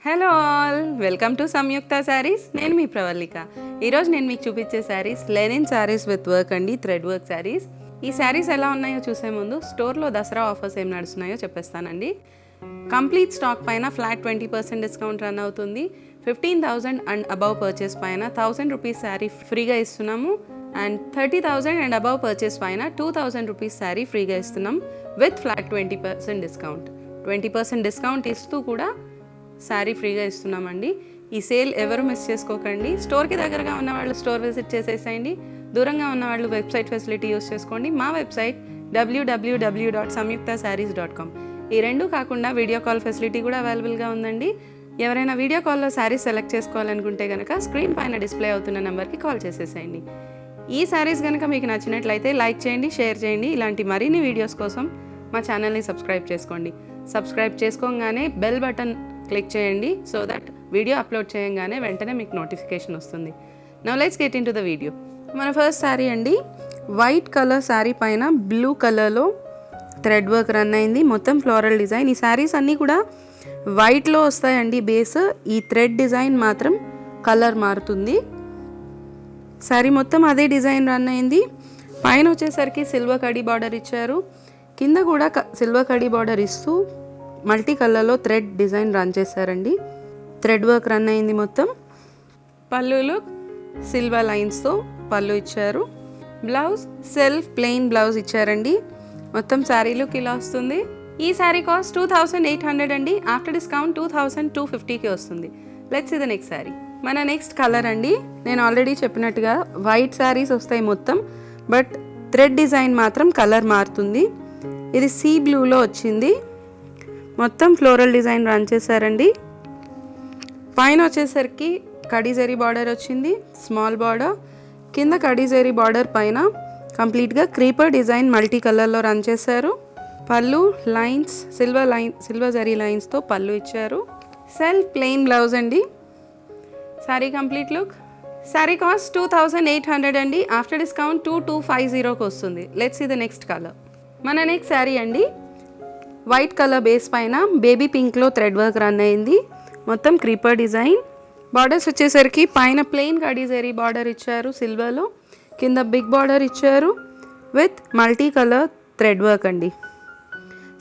Hello all, welcome to Samyuktha saris. నేను మీ ప్రవల్లిక. ఈరోజు నేను మీకు చూపించే saris linen saris with work అండి, థ్రెడ్ వర్క్ శారీస్. ఈ శారీస్ ఎలా ఉన్నాయో చూసే ముందు స్టోర్లో దసరా ఆఫర్స్ ఏం నడుస్తున్నాయో చెప్పేస్తానండి. కంప్లీట్ స్టాక్ పైన ఫ్లాట్ 20% డిస్కౌంట్ రన్ అవుతుంది. 15,000 అండ్ అబవ్ పర్చేస్ పైన 1,000 రూపీస్ శారీ ఫ్రీగా ఇస్తున్నాము. అండ్ 30,000 అండ్ అబవ్ పర్చేస్ పైన 2,000 రూపీస్ శారీ ఫ్రీగా ఇస్తున్నాం విత్ ఫ్లాట్ 20% డిస్కౌంట్. 20% డిస్కౌంట్ ఇస్తూ కూడా శారీ ఫ్రీగా ఇస్తున్నామండి. ఈ సేల్ ఎవరు మిస్ చేసుకోకండి. స్టోర్కి దగ్గరగా ఉన్న వాళ్ళు స్టోర్ విజిట్ చేసేసేయండి. దూరంగా ఉన్న వాళ్ళు వెబ్సైట్ ఫెసిలిటీ యూస్ చేసుకోండి. మా వెబ్సైట్ www.samyuktasarees.com. ఈ రెండు కాకుండా వీడియో కాల్ ఫెసిలిటీ కూడా అవైలబుల్గా ఉందండి. ఎవరైనా వీడియో కాల్లో శారీస్ సెలెక్ట్ చేసుకోవాలనుకుంటే కనుక స్క్రీన్ పైన డిస్ప్లే అవుతున్న నెంబర్కి కాల్ చేసేసేయండి. ఈ శారీస్ కనుక మీకు నచ్చినట్లయితే లైక్ చేయండి, షేర్ చేయండి. ఇలాంటి మరిన్ని వీడియోస్ కోసం మా ఛానల్ని సబ్స్క్రైబ్ చేసుకోండి. సబ్స్క్రైబ్ చేసుకోగానే బెల్ బటన్ క్లిక్ చేయండి సో దట్ వీడియో అప్లోడ్ చేయగానే వెంటనే మీకు నోటిఫికేషన్ వస్తుంది. Now let's get in to the video. మన ఫస్ట్ శారీ అండి, వైట్ కలర్ శారీ పైన బ్లూ కలర్లో థ్రెడ్ వర్క్ రన్ అయింది. మొత్తం ఫ్లోరల్ డిజైన్. ఈ శారీస్ అన్నీ కూడా వైట్లో వస్తాయండి బేస్. ఈ థ్రెడ్ డిజైన్ మాత్రం కలర్ మారుతుంది. శారీ మొత్తం అదే డిజైన్ రన్ అయింది. పైన వచ్చేసరికి సిల్వర్ కడీ బార్డర్ ఇచ్చారు. కింద కూడా సిల్వర్ కడీ బార్డర్ ఇస్తూ మల్టీ కలర్లో థ్రెడ్ డిజైన్ రన్ చేశారండి. థ్రెడ్ వర్క్ రన్ అయింది మొత్తం. పళ్ళులో సిల్వర్ లైన్స్తో పళ్ళు ఇచ్చారు. బ్లౌజ్ సెల్ఫ్ ప్లెయిన్ బ్లౌజ్ ఇచ్చారండి. మొత్తం శారీ లుక్ ఇలా వస్తుంది. ఈ శారీ కాస్ట్ 2,800 అండి. ఆఫ్టర్ డిస్కౌంట్ 2,250కి వస్తుంది. Let's see the next sari. మన నెక్స్ట్ కలర్ అండి, నేను ఆల్రెడీ చెప్పినట్టుగా వైట్ శారీస్ వస్తాయి మొత్తం, బట్ థ్రెడ్ డిజైన్ మాత్రం కలర్ మారుతుంది. ఇది సీ బ్లూలో వచ్చింది. మొత్తం ఫ్లోరల్ డిజైన్ రన్ చేశారండి. పైన వచ్చేసరికి కడీజరీ బార్డర్ వచ్చింది, స్మాల్ బార్డర్. కింద కడీజరీ బార్డర్ పైన కంప్లీట్గా క్రీపర్ డిజైన్ మల్టీ కలర్లో రన్ చేశారు. పళ్ళు లైన్స్ సిల్వర్ జరీ లైన్స్తో పళ్ళు ఇచ్చారు. సెల్ఫ్ ప్లెయిన్ బ్లౌజ్ అండి. Sari complete look. Sari cost 2,800 అండి. ఆఫ్టర్ డిస్కౌంట్ 2,250కి వస్తుంది. Let's see the next colour. మన నెక్స్ట్ శారీ అండి, వైట్ కలర్ బేస్ పైన బేబీ పింక్లో థ్రెడ్ వర్క్ రన్ అయింది. మొత్తం క్రీపర్ డిజైన్. బార్డర్స్ వచ్చేసరికి పైన ప్లెయిన్ కడీజరీ బార్డర్ ఇచ్చారు సిల్వర్లో. కింద బిగ్ బార్డర్ ఇచ్చారు with multi colour thread work అండి.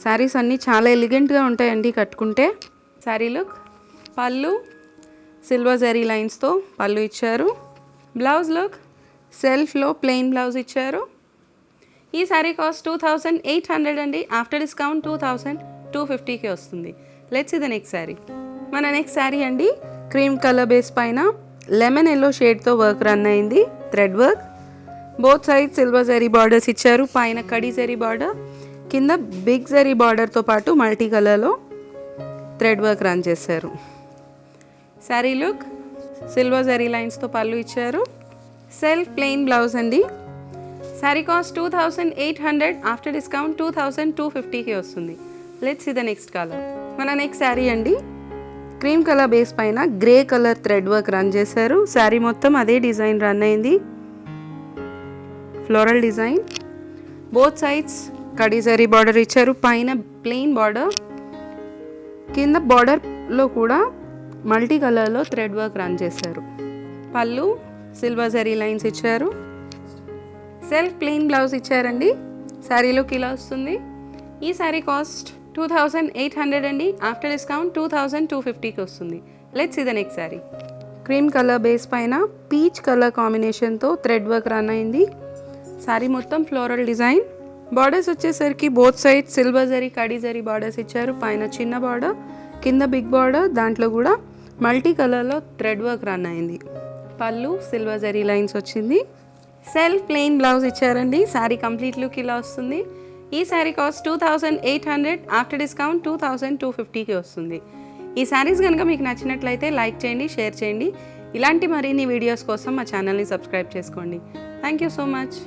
శారీస్ అన్నీ చాలా ఎలిగెంట్గా ఉంటాయండి కట్టుకుంటే. శారీ లుక్. పళ్ళు సిల్వర్ జరీ లైన్స్తో పళ్ళు ఇచ్చారు. బ్లౌజ్ లుక్ సెల్ఫ్లో ప్లెయిన్ బ్లౌజ్ ఇచ్చారు. ఈ శారీ కాస్ట్ 2,800 అండి. ఆఫ్టర్ డిస్కౌంట్ 2,250కి వస్తుంది. Let's see the next sari. మన నెక్స్ట్ శారీ అండి, క్రీమ్ కలర్ బేస్ పైన లెమన్ ఎల్లో షేడ్తో వర్క్ రన్ అయింది. Thread work. Both side silver zari borders ఇచ్చారు. పైన కడీ జరీ బార్డర్, కింద బిగ్ జరీ బార్డర్తో పాటు మల్టీ కలర్లో థ్రెడ్ వర్క్ రన్ చేశారు. శారీ లుక్. సిల్వర్ జరీ లైన్స్తో పళ్ళు ఇచ్చారు. సెల్ఫ్ ప్లెయిన్ బ్లౌజ్ అండి. శారీ కాస్ట్ 2,800. ఆఫ్టర్ డిస్కౌంట్ 2,250కి వస్తుంది. Let's see the next colour. మన నెక్స్ట్ శారీ అండి, క్రీమ్ కలర్ బేస్ పైన grey colour thread work run చేశారు. శారీ మొత్తం అదే డిజైన్ రన్ అయింది. Floral design. బోత్ సైడ్స్ కడీజరీ బార్డర్ ఇచ్చారు. పైన ప్లెయిన్ బార్డర్, కింద బార్డర్లో కూడా మల్టీ కలర్లో థ్రెడ్ వర్క్ రన్ చేశారు. పళ్ళు సిల్వర్ జరీ లైన్స్ ఇచ్చారు. సెల్ఫ్ ప్లెయిన్ బ్లౌజ్ ఇచ్చారండి. శారీలోకి ఇలా వస్తుంది. ఈ శారీ కాస్ట్ 2,800 అండి. ఆఫ్టర్ డిస్కౌంట్ 2,250కి వస్తుంది. Let's see the next sari. Cream colour base పైన పీచ్ కలర్ కాంబినేషన్తో థ్రెడ్ వర్క్ రన్ అయింది. శారీ మొత్తం ఫ్లోరల్ డిజైన్. బార్డర్స్ వచ్చేసరికి బోత్ సైడ్ సిల్వర్ జరీ కడీ జరీ బార్డర్స్ ఇచ్చారు. పైన చిన్న బార్డర్, కింద బిగ్ బార్డర్, దాంట్లో కూడా మల్టీ కలర్లో థ్రెడ్ వర్క్ రన్ అయింది. పళ్ళు సిల్వర్ జరీ లైన్స్ వచ్చింది. సెల్ఫ్ ప్లెయిన్ బ్లౌజ్ ఇచ్చారండి. శారీ కంప్లీట్ లుక్ ఇలా వస్తుంది. ఈ శారీ కాస్ట్ 2,800. ఆఫ్టర్ డిస్కౌంట్ 2,250కి వస్తుంది. ఈ శారీస్ కనుక మీకు నచ్చినట్లయితే లైక్ చేయండి, షేర్ చేయండి. ఇలాంటి మరిన్ని వీడియోస్ కోసం మా ఛానల్ని సబ్స్క్రైబ్ చేసుకోండి. Thank you so much.